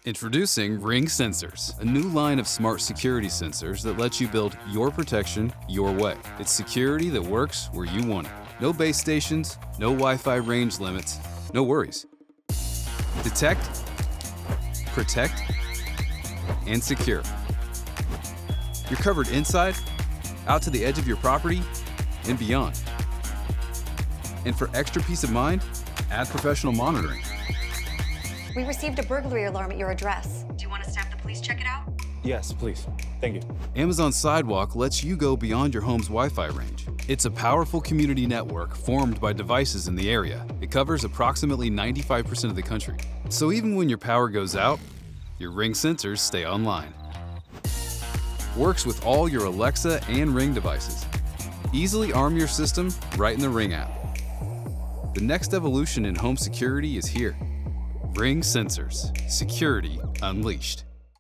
Introducing Ring Sensors, a new line of smart security sensors that lets you build your protection your way. It's security that works where you want it. No base stations, no Wi-Fi range limits, no worries. Detect, protect, and secure. You're covered inside, out to the edge of your property, and beyond. And for extra peace of mind, add professional monitoring. We received a burglary alarm at your address. Do you want us to have the police check it out? Yes, please. Thank you. Amazon Sidewalk lets you go beyond your home's Wi-Fi range. It's a powerful community network formed by devices in the area. It covers approximately 95% of the country. So even when your power goes out, your Ring sensors stay online. Works with all your Alexa and Ring devices. Easily arm your system right in the Ring app. The next evolution in home security is here. Ring Sensors. Security unleashed.